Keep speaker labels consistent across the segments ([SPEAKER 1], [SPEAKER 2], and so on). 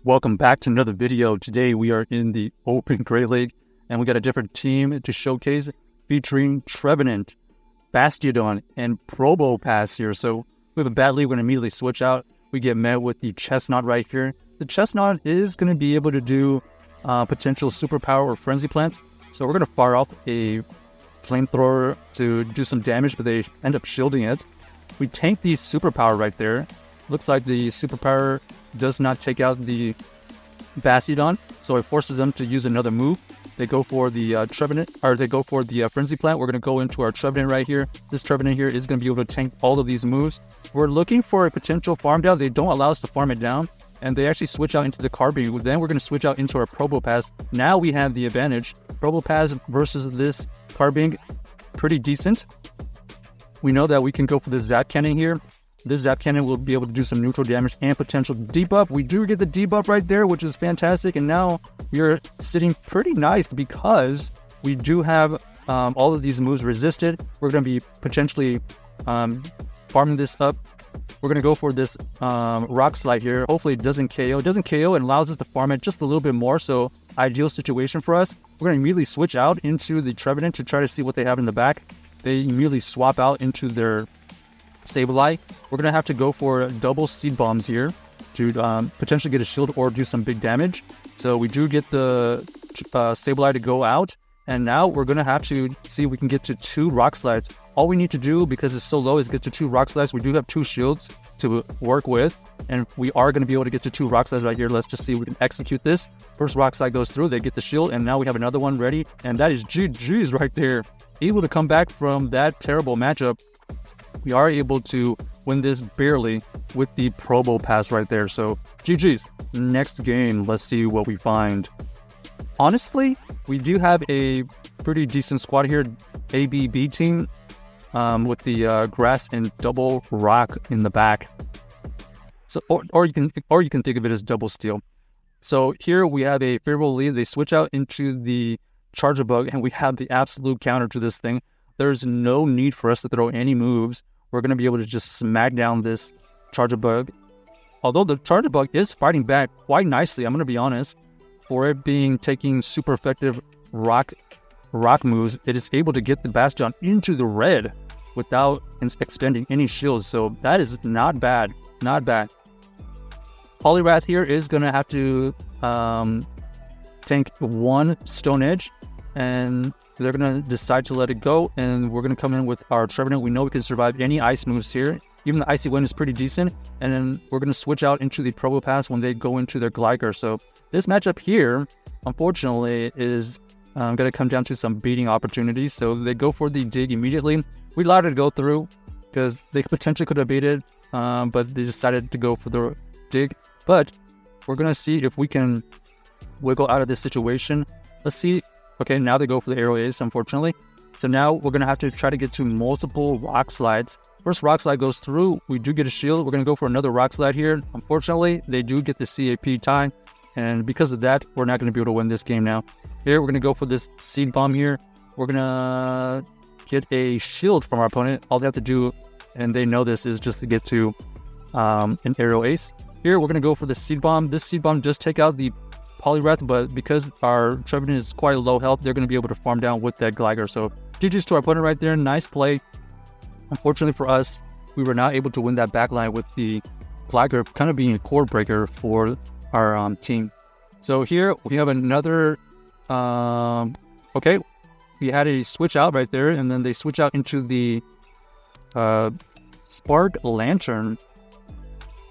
[SPEAKER 1] Welcome back to another video. Today we are in the Open Great Lake and we got a different team to showcase featuring Trevenant, Bastiodon, and Probopass here. So we have a bad lead. We're going to immediately switch out. We get met with the Chestnut right here. The Chestnut is going to be able to do potential superpower or frenzy plants. So we're going to fire off a flamethrower to do some damage, but they end up shielding it. We tank the superpower right there. Looks like the superpower does not take out the Bastiodon, so it forces them to use another move. They go for the Trevenant, or they go for the Frenzy Plant. We're going to go into our Trevenant right here. This Trevenant here is going to be able to tank all of these moves. We're looking for a potential farm down. They don't allow us to farm it down, and they actually switch out into the Carbine. Then we're going to switch out into our Probopass. Now we have the advantage. Probopass versus this Carbine, pretty decent. We know that we can go for the Zap Cannon here. This Zap Cannon will be able to do some neutral damage and potential debuff. We do get the debuff right there, which is fantastic. And now we are sitting pretty nice because we do have all of these moves resisted. We're going to be potentially farming this up. We're going to go for this Rock Slide here. Hopefully it doesn't KO. It doesn't KO and allows us to farm it just a little bit more. So ideal situation for us. We're going to immediately switch out into the Trevenant to try to see what they have in the back. They immediately swap out into their Sableye. We're going to have to go for double Seed Bombs here to potentially get a shield or do some big damage. So we do get the Sableye to go out. And now we're going to have to see if we can get to 2 Rock Slides. All we need to do, because it's so low, is get to 2 Rock Slides. We do have 2 shields to work with. And we are going to be able to get to 2 Rock Slides right here. Let's just see if we can execute this. First Rock Slide goes through. They get the shield. And now we have another one ready. And that is GG's right there. Able to come back from that terrible matchup. We are able to win this barely with the Probopass right there. So GG's. Next game, let's see what we find. Honestly, we do have a pretty decent squad here. ABB team with the grass and double rock in the back. So or you can think of it as double steel. So here we have a favorable lead. They switch out into the Charger Bug and we have the absolute counter to this thing. There's no need for us to throw any moves. We're going to be able to just smack down this Charger Bug. Although the Charger Bug is fighting back quite nicely, I'm going to be honest. For it being taking super effective rock moves, it is able to get the Bastion into the red without extending any shields. So that is not bad. Not bad. Poliwrath here is going to have to tank 1 Stone Edge. And they're going to decide to let it go, and we're going to come in with our Trevenant. We know we can survive any ice moves here. Even the Icy Wind is pretty decent. And then we're going to switch out into the Probopass when they go into their Gligar. So this matchup here, unfortunately, is going to come down to some beating opportunities. So they go for the Dig immediately. We allowed it to go through because they potentially could have baited, but they decided to go for the Dig. But we're going to see if we can wiggle out of this situation. Let's see. Okay, now they go for the Aero Ace, unfortunately. So now we're going to have to try to get to multiple Rock Slides. First Rock Slide goes through. We do get a shield. We're going to go for another Rock Slide here. Unfortunately, they do get the CAP tie. And because of that, we're not going to be able to win this game now. Here, we're going to go for this Seed Bomb here. We're going to get a shield from our opponent. All they have to do, and they know this, is just to get to an Aero Ace. Here, we're going to go for the Seed Bomb. This Seed Bomb does take out the Poliwrath, but because our Trevenant is quite low health, they're going to be able to farm down with that Gligar. So GG's to our opponent right there. Nice play. Unfortunately for us, we were not able to win that backline with the Gligar kind of being a core breaker for our team. So here we have another okay, we had a switch out right there, and then they switch out into the Spark Lantern.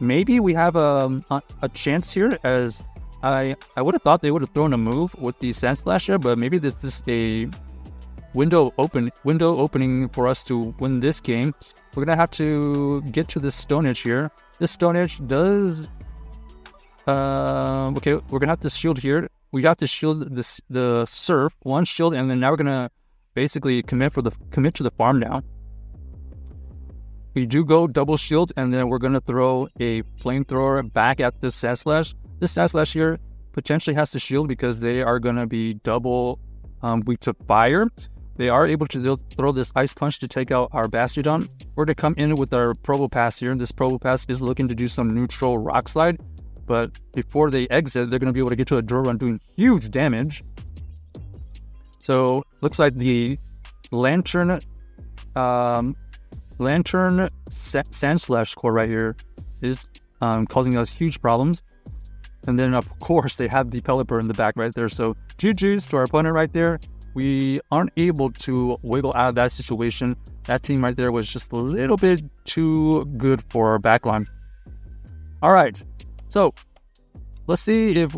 [SPEAKER 1] Maybe we have a chance here, as I would have thought they would have thrown a move with the Sand Slasher, but maybe this is a window opening for us to win this game. We're gonna have to get to this Stone Edge here. This Stone Edge does okay, we're gonna have to shield here. We got to shield the Surf, 1 shield, and then now we're gonna basically commit to the farm down. We do go double shield, and then we're gonna throw a flamethrower back at this Sandslash. This Sandslash here potentially has to shield because they are gonna be double weak to fire. They are able to throw this Ice Punch to take out our Bastiodon. We're going to come in with our Probopass here. This Probopass is looking to do some neutral Rock Slide. but before they exit, they're going to be able to get to a draw run doing huge damage. So looks like the Lantern Sandslash core right here is causing us huge problems. And then, of course, they have the Pelipper in the back right there. So GG's to our opponent right there. We aren't able to wiggle out of that situation. That team right there was just a little bit too good for our backline. All right, so let's see if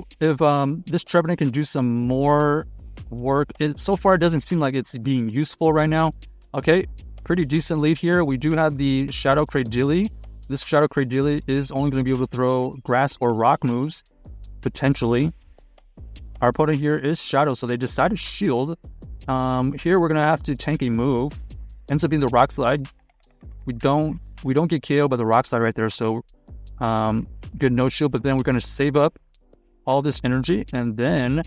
[SPEAKER 1] this Trevenant can do some more work. So far, it doesn't seem like it's being useful right now. Okay, pretty decent lead here. We do have the Shadow Cradily. This Shadow Cradily is only going to be able to throw grass or rock moves, potentially. Our opponent here is Shadow, so they decided to shield. Here we're going to have to tank a move. Ends up being the Rock Slide. We don't get KO by the Rock Slide right there, so good no shield. But then we're going to save up all this energy, and then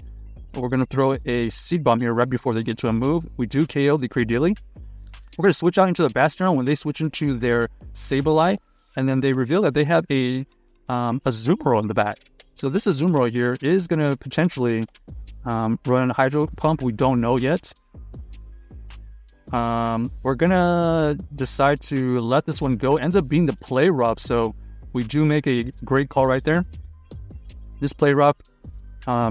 [SPEAKER 1] we're going to throw a Seed Bomb here right before they get to a move. We do KO the Cradily. We're going to switch out into the Bastiodon when they switch into their Sableye, and then they reveal that they have a Azumarill in the back. So this Azumarill here is going to potentially run Hydro Pump. We don't know yet. We're going to decide to let this one go. Ends up being the Play Rough, so we do make a great call right there. This Play Rough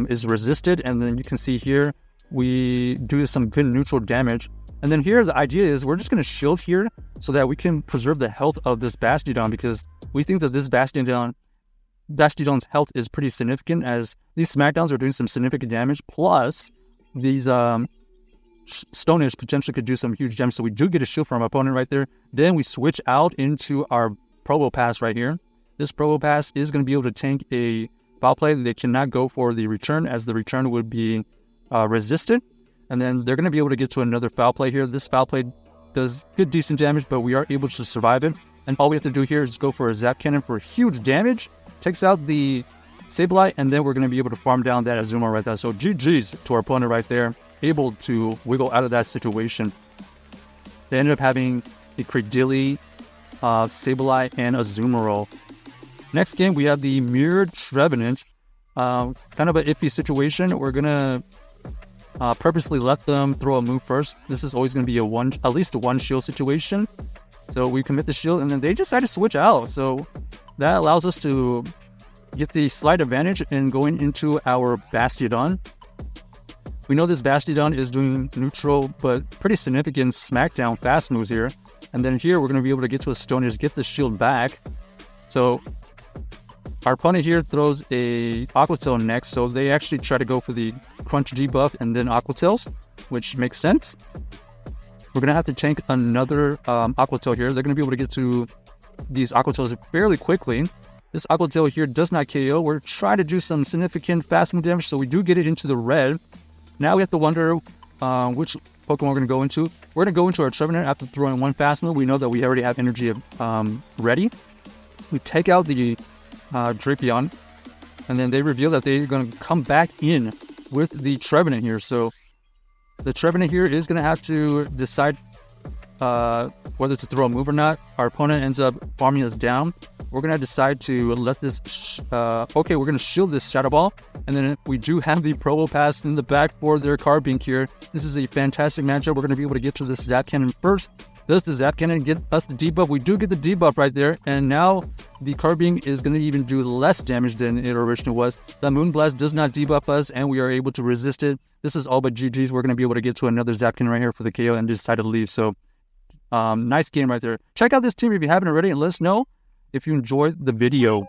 [SPEAKER 1] is resisted, and then you can see here we do some good neutral damage. And then here the idea is we're just going to shield here so that we can preserve the health of this Bastiodon, because we think that this Bastiodon's health is pretty significant, as these Smackdowns are doing some significant damage, plus these Stone Edge potentially could do some huge damage. So we do get a shield from our opponent right there. Then we switch out into our Probopass right here. This Probopass is going to be able to tank a Foul Play. They cannot go for the return, as the return would be resisted. And then they're going to be able to get to another Foul Play here. This Foul Play does good, decent damage, but we are able to survive it. And all we have to do here is go for a Zap Cannon for huge damage. Takes out the Sableye, and then we're going to be able to farm down that Azumarill right there. So GG's to our opponent right there, able to wiggle out of that situation. They ended up having the Cradily, Sableye, and Azumarill. Next game, we have the Mirrored Trevenant. Kind of an iffy situation. We're going to purposely let them throw a move first. This is always going to be at least a one shield situation. So we commit the shield, and then they decide to switch out. So that allows us to get the slight advantage in going into our Bastiodon. We know this Bastiodon is doing neutral, but pretty significant Smackdown fast moves here. And then here we're going to be able to get to a Stone Edge, get the shield back. So our opponent here throws a Aqua Tail next, so they actually try to go for the Crunch debuff and then Aqua Tails, which makes sense. We're going to have to tank another Aqua Tail here. They're going to be able to get to these Aqua Tails fairly quickly. This Aqua Tail here does not KO. We're trying to do some significant fast move damage, so we do get it into the red. Now we have to wonder which Pokemon we're going to go into. We're going to go into our Trevenant after throwing one fast move. We know that we already have energy ready. We take out the Drapion, and then they reveal that they're going to come back in with the Trevenant here. So the Trevenant here is going to have to decide whether to throw a move or not. Our opponent ends up farming us down. We're going to decide to let this... okay, we're going to shield this Shadow Ball. And then we do have the Probopass in the back for their Carbink here. This is a fantastic matchup. We're going to be able to get to this Zap Cannon first. Does the Zap Cannon get us the debuff? We do get the debuff right there. And now the Carbink is going to even do less damage than it originally was. The Moonblast does not debuff us, and we are able to resist it. This is all but GG's. We're going to be able to get to another Zap Cannon right here for the KO and decide to leave. So nice game right there. Check out this team if you haven't already, and let us know if you enjoyed the video.